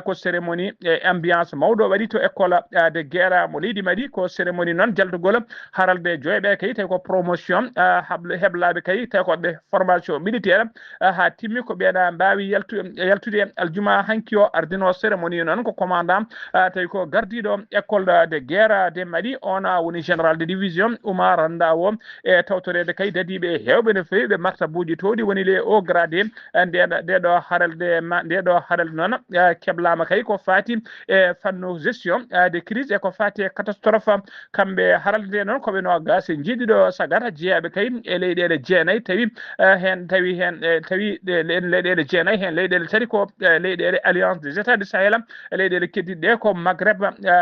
ko cérémonie ambiance mawɗo waɗi to école de guerre mo leydi Mali ko cérémonie noon jaldugol haralde joyeɓe kay tawi ko promotion heblaɓe kay tawi ko ɓe formation militaire ha timmi ko ɓeeɗa mbawi yaltude aljuma hanki o ardino cérémonie noon ko commandant tawi ko gardiɗo école de guerre de Mali on woni général de division Oumar Ndawo e tawtorede kay dadiɓe hewɓe no fewi ɓe martabuji towɗi woni les hauts gradés ndeɗo haralde noon keblama kay ko fati e fanno gestion de crise e ko fati e catastrophe kamɓe haralde noon koɓe no gasi jiiɗiɗo sagata jeeyaɓe kay e leyɗele jeenayyi tawi leyɗele jeenayyi hen leyɗele tati ko leyɗele alliance des états du Sahel leyɗele keddiɗe ko Maghreb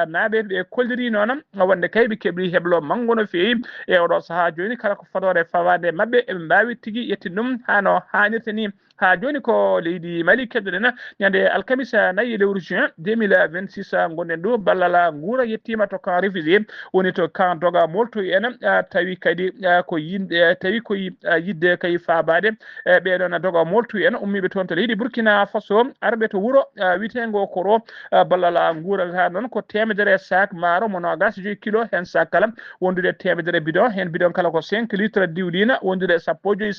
naɓe ɓe kolliri noon wonde kay ɓe keɓri heblo manggo no fewi e oɗo saaha joni kala ko fadore fawade mabɓe eɓe mbawi tigui yettinde ɗum hano hannirta ni ha joni ko leydi Mali keddoɗen ñande alkamisa 4 lewru juin 2026 gonɗen ɗo ballal guura yettima to camp réfugié woni to camp doga moltoy en tawi kadi ko yimɓe tawi koye yidde kay fabade ɓeɗon doga moltoy en ummiɓe toon to leydi Burkina Faso arɓe to wuuro witengo koro ballal guura ha noon ko 100 sac maaro mo 25 kilo hen sac kala wondude 100 bidon hen bidon kala ko 5 litres diwlina wondude 15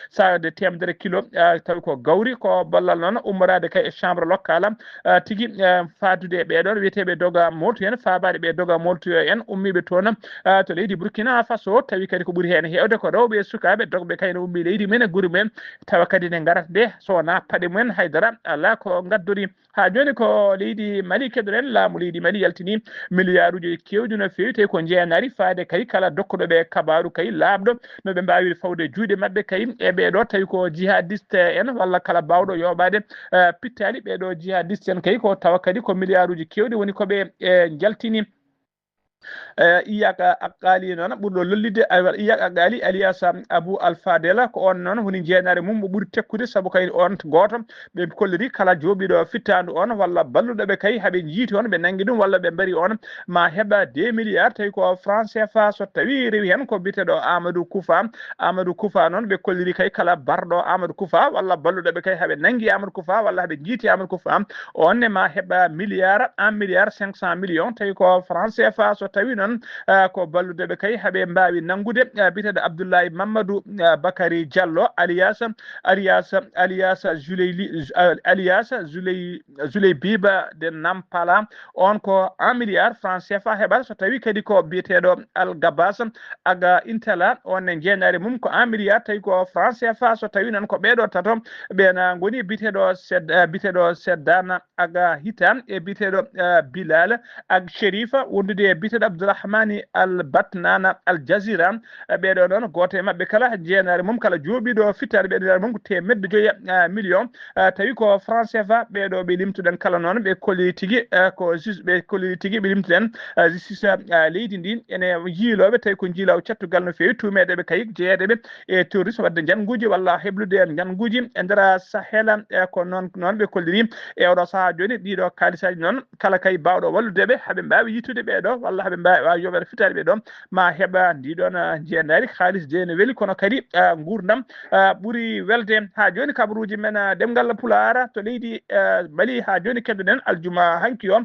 sac de 100 kilo tawi ko gawri ko ballal noon ummorade kay e chambre locale tigui fadude ɓeɗon wiyeteɓe doga moltu en fabade ɓe doga moltu en ummiɓe toon to leydi Burkina Faso tawi kadi ko ɓuuri hen hewde ko rewɓe e sukaɓe dogɓe kay no ummi leydi men e guuri men tawa kadi ne garata de sowona paɗe mumen haydara ala ko gaddori ha joni ko leydi Mali keddoɗen laamu leydi Mali yaltini milliard uji kewɗi no fewi tawi ko jeenari faade kay kala dokkuɗoɓe kabaru kay labɗo noɓe mbawi fawde juuɗe mabɓe kay e ɓeɗo tawi ko jihadiste en walla kala bawɗo yoɓade pittali ɓeɗo jihadiste en kay ko tawa kadi ko milliard uji kewɗi woni koɓe jaltini iyaka akali noon ɓurɗo lollide iyaka akali alias Abou Alfadela ko on noon woni jeenare mum mo ɓuuri tekkude saabu kay on goto ɓe kolliri kala joɓiɗo fittandu on walla balluɗoɓe kay haaɓe jiiti on ɓe nangui ɗum walla ɓe mbari on ma heɓa 2 milliards tawi ko franc CFA so tawi rewi hen ko biteɗo Amadou Koufa noon ɓe kolliri kay kala barɗo Amadou Koufa walla balluɗoɓe kay haaɓe nangui Amadou Koufa walla haaɓe jiiti Amadou Koufa onne ma heɓa 1 milliard 500 millions tawi ko franc CFA so tawi noon ko balludeɓe kay haaɓe mbawi nangude biteɗo Abdoulaye Mamadou Bakary Diallo alias Zuley Biba de Nampala on ko 1 milliard franc CFA heɓata so tawi kadi ko biyeteɗo Al Gabas aga Intala on e jeenare mum ko 1 milliard tawi ko franc CFA so tawi noon ko ɓeɗo tato ɓena goni biteɗo Seddana aga Hitan e biteɗo Bilal ag Sherifa wondude biteɗo Abdourahmani Al Batnana Al Jazeera ɓeɗo noon goto e mabɓe kala jeenare mum kala jooɓiɗo fittade ɓeɗo mum ko 1.5 million tawi ko franc CFA ɓeɗo ɓe limtuɗen kala noon ɓe kolli tigui ɓe limtuɗen justice leydi ndi ene jiiloɓe tawi ko jiilaw cattugal no fewi tumeɗeɓe kay jeeyadeɓe e terrorisme wadde janguji walla heblude janguji e nder Sahel ko noon ɓe kolliri e oɗo saaha joni ɗiɗo kalisaji noon kala kay bawɗo walludeɓe haaɓe mbawi yittude ɓeɗo walla haaɓe mbawi yoɓere fitade ɓeɗo ma heɓa ndiɗon jeenari halis de no weeli kono kadi gurdam ɓuuri welde ha joni kabaruji men demgal Pulaar to leydi Mali ha joni keddoɗen aljuma hanki o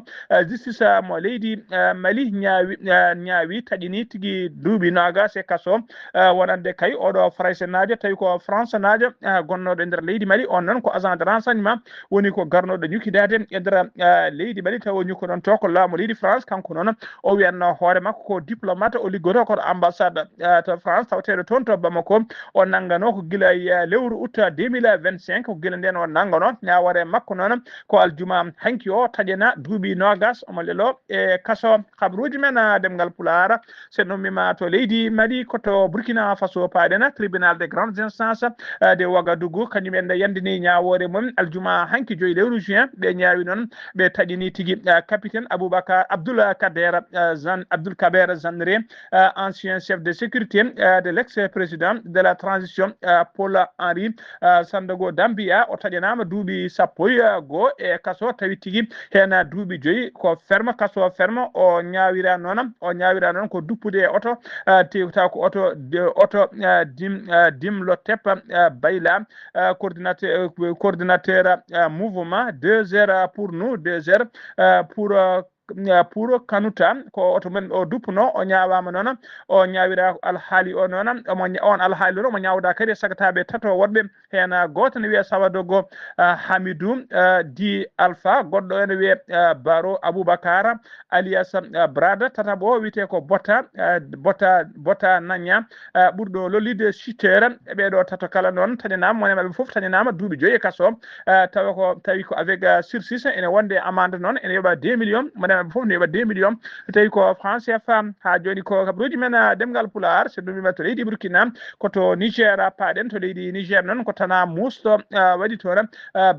justice mo leydi Mali ñaawi taƴini tigui duuɓi nogas e kaso wonande kay oɗo Français najo tawi ko France najo gonnoɗo e nder leydi Mali on noon ko agent de renseignement woni ko garnoɗo ñukidade e nder leydi Mali taw ñukko ɗon to ko laamu leydi France kanko noon o wiyanno hoore makko ko diplomate o liggoto koto ambassade to France tawateɗo toon to Bamako o nanggano ko guila lewru août 2025 ko guila nden o nanggano ñawore makko noon ko aljuma hanki o taƴena duuɓi nogas omo lelo e kaso habaruji men demgal Pulaar sen ummima to leydi Mali koto Burkina Faso paɗena tribunal des grandes instances de Ouagadougou kañumen yandini ñawore mum aljuma hanki 2 lewru juin ɓe ñaawi noon ɓe taƴini tigui capitaine Abdoulaye Kader Abdoul Kaber Zanré, ancien chef de sécurité de l'ex-président de la transition Paul-Henri Sandago Dambia o taƴanama duuɓi sappo go e kaso tawi tigui hen duuɓi joyyi ko ferme kaso ferme o ñawira noon ko duppude e oto taw ko oto dimlo teppa bayla coordinateur mouvement 2 heures pour nous 2 heures pour Kanuta ko oto men o duppuno o ñawama noon o ñawira alhaali o noon on alhaali o mo ñawda kadi sagataɓe tato wonɓe hen goto ne wiye Sawadogo Hamidou di Alpha goɗɗo ene wiye Baro Aboubacar alias Brada tataɓo o wiyete ko Bota Nagna ɓurɗo lollide chuteur ɓeɗo tato kala noon tañanama monemaɓe foof tañanama duuɓi 5 kaso tawi ko avec sursis ene wonde amende noon ene yoɓa 2 millions monemaɓe foof ne yoɓa 2 millions tawi ko franc CFA ha joni ko kabaruji men demgal Pulaar so ɗum to leydi Burkina koto Niger paaɗen to leydi Niger noon ko tana musto waɗi toon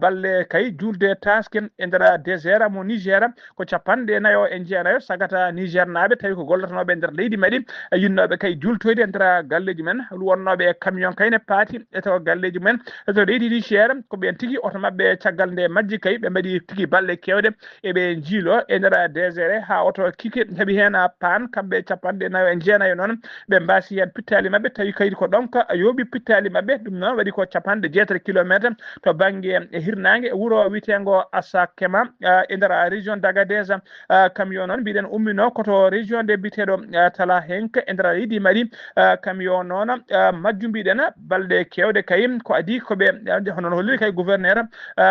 balle kay julde taske e nder désert mo Niger ko 49 sagata Niger naaɓe tawi ko gollotonoɓe nder leydi meɗi yinnoɓe kay jultoyde e nder galleji men wonnoɓe camion kayne paati e to galleji men to leydi Niger ko ɓen tigui oto mabɓe caggal nde majji kay ɓe mbaɗi tigui balle kewɗe eɓe jiilo e nder désert ha oto kike heeɓi hen pan kamɓe 49 noon ɓe mbasi hen pittali mabɓe tawi kayit ko ɗonka yooɓi pittali mabɓe ɗum noon waɗi ko 6 kilométre to banggue e hirnangue e wuuro witego Asakema e nder région d'Agadez camion noon mbiɗen ummino koto région de biteɗo Tala Henk e nder leydi Mali camion noon majju mbiɗen balɗe kewɗe kay ko adi koɓe hono holliri kay gouverneur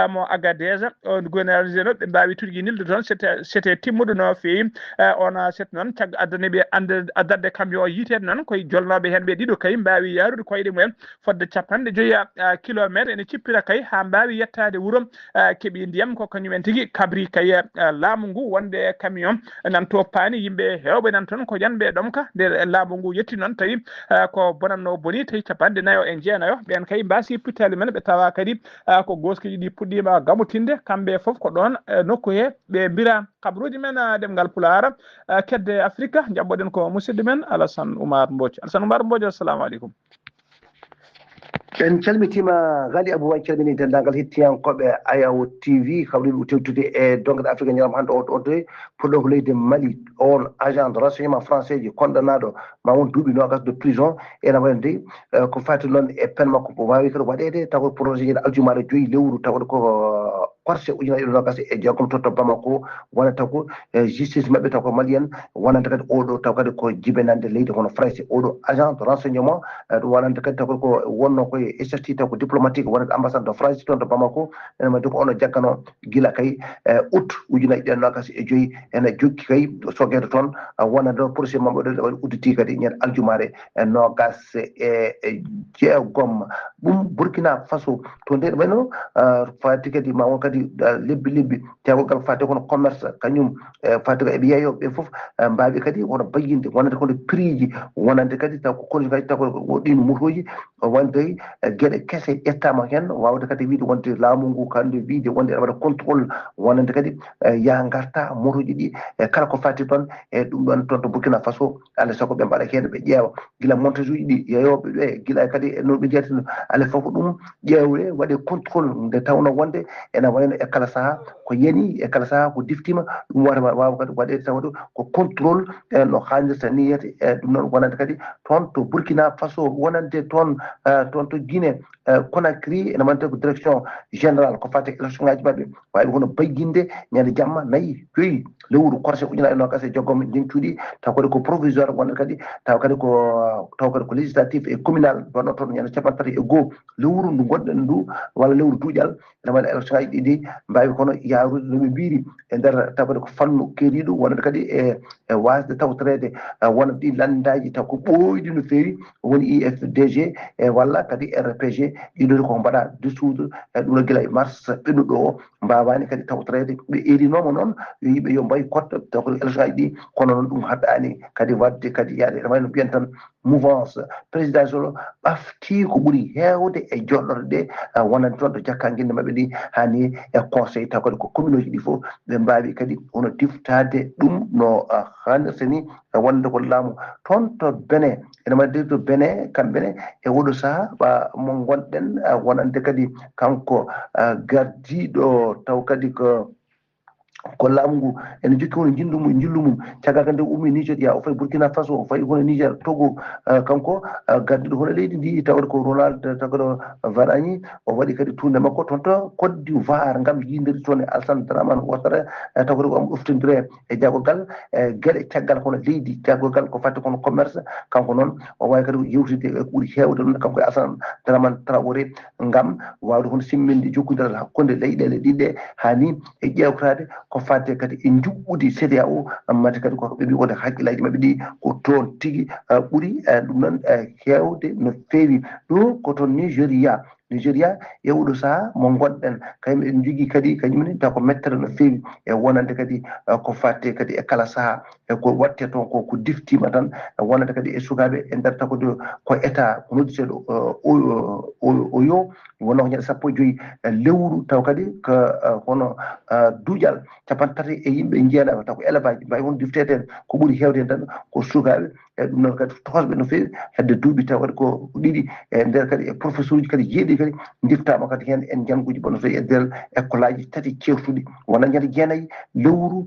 mo Agadez gouverneur no ɓe mbawi tuɗguinilde toon c'était timmuɗo no fewi on set noon cagga addaniɓe addande camion o yitede noon koye jolnoɓe hen ɓe ɗiɗo kay mbawi yarude koyɗe mumen fodde 50 kilométre ene cippira kay ha mbawi yettade wuuro keeɓi ndiyam ko kañumen tigui kabri kay laamu ngu wonde camion nanto paani yimɓe hewɓe nan toon ko yanɓe ɗomka nde laamu ngu yetti noon tawi ko bonanno boni tawi 49 ɓen kay mbasi pittali men ɓe tawa kadi ko goskiji ɗi puɗɗima gamutinde kamɓe foof ko ɗon nokku he ɓe mbira kabaruji men ɗemgal Pulaar kedde Afrique jabboɗen ko musidɗo men Alassane Oumar Mbodj assalamu aleykum. En calmitima Ghali Abou en calmini dendagal hettiyankoɓe Ayaw TV kawriɗo tewtude e dongde Afrique ñalam hande o de pour ɗo ko leydi Mali on agent de renseignement français ji condamnaɗo ma won duuɓi 20 de prison ena waɗa nde ko fati noon e peine makko ko wawi kadi waɗede taw projet ji aljumaɗo 5 lewru tawde ko korse ujunnaje 20 to Bamako wonata ko justice mabɓe taw ko malien wonanta kadi oɗo taw kadi ko jibenande leydi hono français oɗo agent de renseignement ɗum wonanta kadi taw ko wonno koye statut taw ko diplomatique wonata ambassade de France toon to Bamako ene madi ko ono jaggano gila kay août ujunnaje 2025 ene jokki kay sogede toon wonande procès mamɓe ɗo udditi kadi ñande aljumare 26 ɗum Burkina Faso to nder wayno fati kadi ma won kadi lebbi tegogal fati kono commerce kañum fati ko eɓe yeeyoɓe foof mbawi kadi wono bayyinde wonande kono prix ji wonande kadi taw ko koni kadi taw ko ɗin motoji wonde gueɗe kese ƴettama hen wawde kadi wiide wonde laamu ngu kande wiide wonde aɗa waɗa contrôle wonande kadi ya garta motoji ɗi kala ko fati toon e ɗum ɗon toon to Burkina Faso alay saago ɓe mbaɗa hen ɓe ƴeewa gila montage uji ɗi yeeyoɓe ɓe gila kadi no ɓe jeeyata alay foof ɗum ƴeewre waɗe contrôle nde tawno wonde ene wayno e kala saaha ko yani e kala saaha ko diftima ɗum wawa kadi waɗede tawde ko contrôle no hannirta ni yiyete e ɗum noon wonande kadi toon to Burkina Faso wonande toon to Guinée Conakry ene wonde ko direction générale ko fate élection ngaji mabɓe wawi hono bayyinde ñande jamma 4 lewru korse ujunnaje 20 jencuɗi taw kadi ko provisoire wonde kadi taw kadi ko législatif et communal wonno toon ñande 31 lewru ndu gonɗen ndu walla lewru duuƴal ene waɗa élection ngaji ɗiɗi mbawi kono yarude no ɓe mbiri e nder tawde ko fannu keeriɗo wonande kadi e wasde tawtorede wona ɗi landaji taw ko ɓooyɗi no feewi woni IFDG e walla kadi RPG ɗiɗo ko mbaɗa dissoudre ɗum gila e mars ɓennuɗo o mbawani kadi tawtorede ɓe erinoma noon yo yimɓe yo mbayi kotta taw ko élection ngaji ɗi kono noon ɗum haɗɗani kadi wadde kadi yaade ene wayno mbiyen tan mouvance présidentielle ɓafti ko ɓuri heewde e joɗɗorde ɗe wonande toon to jakkanguinde maɓɓe ndi hani e conseil taw kadi ko commune uji ɗi fof ɓe mbawi kadi hono diftade ɗum no hannirta ni wonde ko laamu toon to Benin ene waɗi to Benin kamɓene e oɗo saaha mo gonɗen wonande kadi kanko gardiɗo taw kadi ko laamu ngu ene jokki hono jillu mum caggal kadi ummi Nigéria o fayi Burkina Faso o fayi hono Niger Togo kanko gardiɗo hono leydi ndi tawde ko Ronald Tagado Varani o waɗi kadi tourné makko toon to Côte d'Ivoire ngam yindiri toon e Alassane Dramane Ouattara tawde ko uftodire e jaggogal gueɗe caggal kono leydi jaggogal ko fatti kono commerce kanko noon o wawi kadi yewtide e ko ɓuuri heewde ɗum kanko e Alassane Dramane Traoré ngam wawde hono simminde jokkodiral hakkude leyɗele ɗiɗɗe hani e ƴewtade ko fadde kadi e juɓɓudi CEDEAO mate kadi koko ɓe mbi wonde haqqillaji maɓɓe ɗi ko toon tigui ɓuuri ɗum noon hewde no feewi ɗo ko toon Nigéria e oɗo saaha mo gonɗen kañum en jogui kadi kañumne taw ko mettere no feewi e wonande kadi ko fatte kadi e kala saaha e ko watte toon ko diftima tan wonande kadi e sukaɓe e nder takodo ko état ko nodduteɗo Oyo wonno ko ñande 15 lewru taw kadi ko hono duuƴal 30 e yimɓe jeenaɓe taw ko élevage mbawi won diftede ko ɓuuri hewde hen tan ko sukaɓe e ɗum noon kadi tosɓe no feewi hedde duuɓi taw kadi ko ɗiɗi e nder kadi e professeur uji kadi jeeɗi kadi diftama kadi hen en jangguji bonno tawi e nder école aji tati certuɗi wona ñande 9 lewru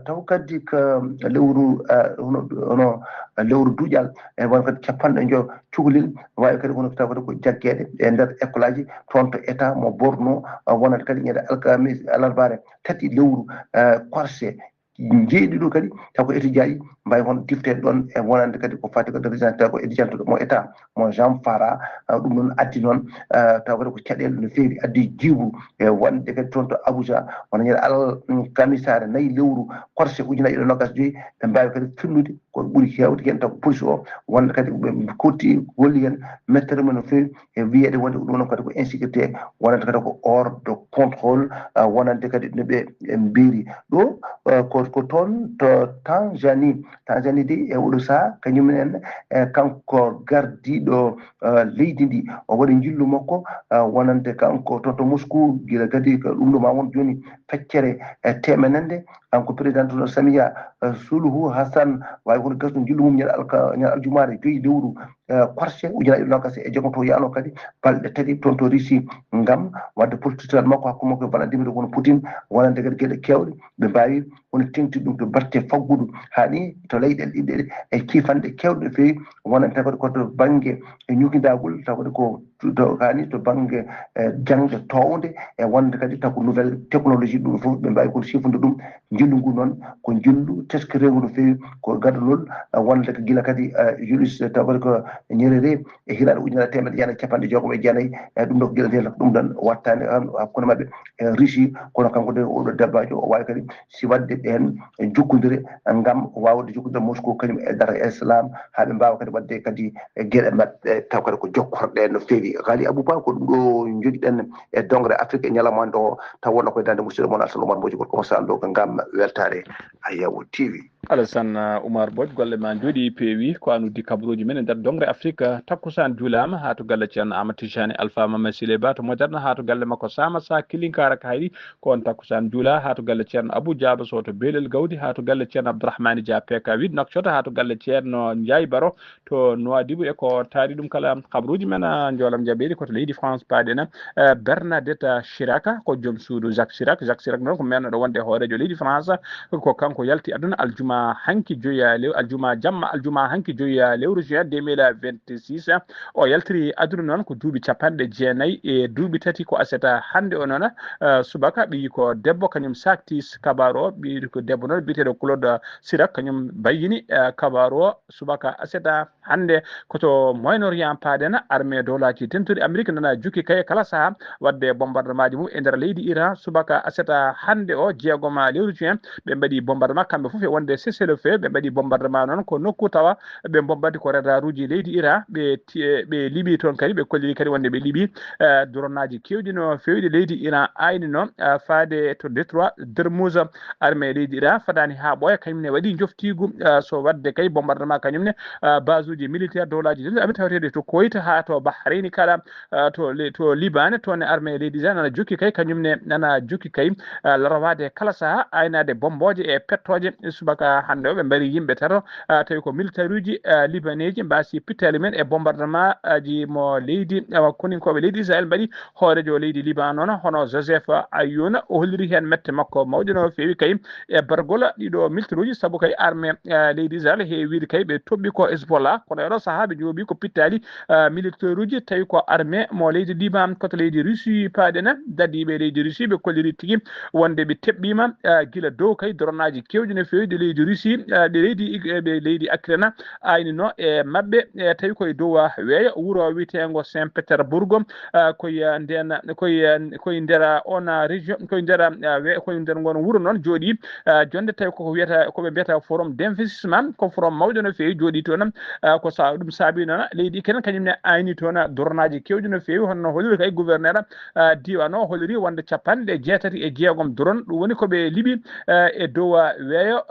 taw kadi ko lewru hono lewru duuƴal e won kadi 50 cukalel wawi kadi hono taw kadi ko jagguede e nder école aji toon to état mo borno wonata kadi ñande alkamis alarbare 3 lewru corse jeeɗiɗo kadi taw ko étudiant ji mbawi hono diftede ɗon e wonande kadi ko fati kadi résident taw ko étudiant mo état mo Jean Fara ɗum noon addi noon taw kadi ko caɗele no feewi addi jiibu e wonde kadi toon to Abuja wona ñande alkamisare 4 lewru corse ujunnaje ɗiɗi nogas joyyi ɓe mbawi kadi finnude ko ɓuuri hewde hen taw ko police o wonde kadi ɓe kotti golli hen mettere mum no feewi e wiyede wonde ɗum noon kadi ko insécurité wonande kadi ko hors de contrôle wonande kadi no ɓe mbiri ɗo ko toon to Tanzanie de e oɗo saaha kañumen kanko gardiɗo leydi ndi o waɗi jillu makko wonande kanko toon to Moscou guila kadi ko ɗum ɗo ma won joni feccere temenende kanko président to Samia Suluhu Hassan wawi hono gasdu jillu mum ñande aljumare 5 lewru corse ujunnaje nogas e jeegom to yano kadi balɗe tati toon to Russie ngam wadde politiral makko hakkude makko e Vladimir kono Poutine wonande kadi gueɗe kewɗe ɓe mbawi woni tengti ɗum to batte faggudu hani to leyɗele ɗiɗɗe e kiifande kewɗe no feewi wonande kadi koto banggue e ñugidagol taw kadi ko hani to banggue jangde towde e wonde kadi taw ko nouvelle technologie ɗum fof ɓe mbawi kono sifude ɗum jillu ngu noon ko jillu teskarewu no feewi ko gadolol wonde ko guila kadi julis taw kadi ko ñerere e hiiraɗe ujunnaje temedde jeenayyi capanɗe jeegom e jeenayyi e ɗum ɗo ko guila ndiyata ɗum ɗon wattani hakkude mabɓe e Russie kono kanko de oɗo debbajo o wawi kadi si wadde ɓen jokkodire ngam wawde jokkodire Moscou kañum e Dar es Salaam ha ɓe mbawa kadi wadde kadi gueɗe mabɓe taw kadi ko jokkorɗe no feewi Ghali Abouba ko ɗum ɗo joguiɗen e dongre Afrique e ñalawma o taw wonno koye dande musidɗo moon Alassane Oumar Mbodji ko constant ɗo ko ngam weltare Ayaw TV. Alassane Oumar Mbodji golle ma jooɗi peewi ko an uddi kabaruji men e nder dongre Afrique takkusan juulama ha to galle ceerno Amadou Tijani Alpha Mamadou Siley Ba to Moderne ha to galle makko Sama Sa Kilinkara ka hayɗi ko on takkusan juula ha to galle ceerno Abou Diaba Sow to Belel Gawdi ha to galle ceerno Abdourahmane Dia Peka 8 Nouakchott ha to galle ceerno Ndiaye Baro to Nouadhibou e ko taari ɗum kala kabaruji men joolam jaɓeɗi koto leydi France paɗena Bernadette Chirac ko joom suudu Jacques Chirac noon ko mennoɗo wonde e hoorejo leydi France ko kanko yalti aduna aljuma hanki joya aljuma jamma aljuma hanki joya lewru juin 2026 o yaltiri aduna noon ko duuɓi 90 e duuɓi tati ko aseta hande o noon subaka ɓi ko debbo kañum saktis kabaru o ɓi ko debbo noon biteɗo Claude Chirac kañum bayyini kabaru o subaka aseta hande koto Moyen-Orient paɗena armée dolaji tentude Amérique nana jukki kay kala saaha wadde bombardement ji mum e nder leydi Iran subaka aseta hande o jeegoma lewru juin ɓe mbaɗi bombardement kamɓe foof e wonde cessez-le-feu ɓe mbaɗi bombardement noon ko nokku tawa ɓe bombardé ko radar uji leydi Iran ɓe liiɓi toon kadi ɓe kolliri kadi wonde ɓe liiɓi dronaji kewɗi no fewɗi leydi Iran ayni noon faade to détroit Dermouz armée e leydi Iran fadani ha ɓooya kañumne waɗi joftigu so wadde kay bombardement kañumne base uji militaire dowlaji ɗi aɓe tawtede to Koyta ha to Bahrain kala to Liban toon armée leydi Iran nana jokki kay kañumne nana jokki kay larawade kala saha aynade bomboje e pettoje subaka hande o ɓe mbari yimɓe tato tawi ko militaire uji libaneji mbasi pittali men e bombardement ji mo leydi koninkoɓe leydi Israël mbaɗi hoorejo leydi Liban noon hono Joseph Ayoun o holliri hen mette makko mawɗe no fewi kay e bargol ɗiɗo militaire uji saabu kay armée leydi Israël heewide kay ɓe toɓɓi ko Hezbollah kono oɗo saaha ɓe jooɓi ko pittali militaire uji tawi ko armée mo leydi Liban koto leydi Russie paadena dadiɓe leydi Russie ɓe kolliri tigui wonde ɓe teɓɓima guila dow kay dronaji kewɗi no fewi ɗe leydi Russie ɗe leydi Ukraine aynino e mabɓe tawi koye dow weeyo wuuro witego Saint Pétersbourg koye nder on région koye nder gon wuuro noon jooɗi jonde tawi koko wiyata koɓe mbiyata forum d'investissement ko forum mawɗo no fewi jooɗi toon ko sa ɗum saabi noon leydi Ukraine kañumne ayni toon dronaji kewɗi no fewi honno holliri kay gouverneur diwan o holliri wonde 86 drone ɗum woni koɓe liiɓi e dow weeyo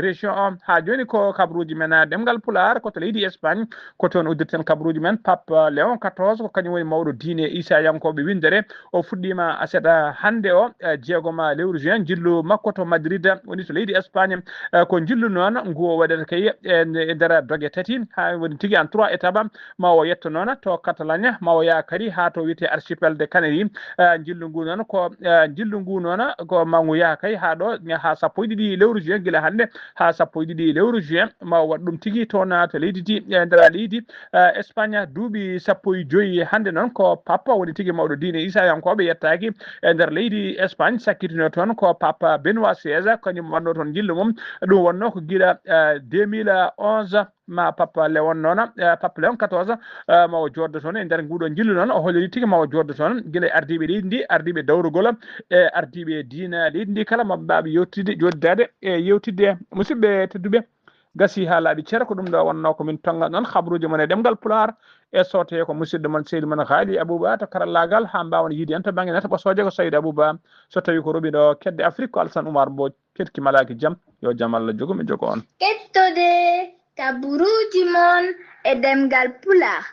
région o ha joni ko kabaruji men demgal Pulaar koto leydi Espagne ko toon uddirten kabaruji men Pape Léon 14 ko kañum woni mawɗo diine Issa Yankoɓe windere o fuɗɗima seeɗa hande o 6 lewru juin jillu makko to Madrid woni to leydi Espagne ko jillu noon ngu waɗata kay e nder dogue tati ha woni tigui en 3 étapes ma o yetto noon to Catalogne ma o yaa kadi ha to wiyete archipel de Canaries jillu ngu noon ko ma ngu yaha kay ha ɗo ha 12 lewru juin guila hande ha 12 lewru juin ma o waɗ ɗum tigui toon to leydi nder leydi Espagne duuɓi 15 hande noon ko Papa woni tigui mawɗo diine Issa Yankoɓe yettaki e nder leydi Espagne sakkitino toon ko Papa Benoît XVI kañum wanno toon jillu mum ɗum wonno ko guila 2011 ma Papa Léon noon Papa Léon 14 ma o joddo toon e nder nguɗo jillu noon o holliri tigui ma o joddo toon guila ardiɓe leydi ndi ardiɓe dawrugol e ardiɓe diina leydi ndi kala maɓe mbaɓe yewtide joddade e yewtidde musidɓe tedduɓe gasi ha laaɓi ceera ko ɗum ɗo wonno komin tonga noon habaruji mon e ɗemgal Pulaar e sote ko musidɗo mon seydi mon Haali Abouba to karallagal ha mbawon yiide en to banggue nata ɓosoje ko Saydou Abouba so tawi ko roɓi ɗo kedde Afrique ko Alassane Oumar Mbodj ketki malaki jaam yo jaam Allah jogo mi jogo on kettode kabaruji mon e ɗemgal Pulaar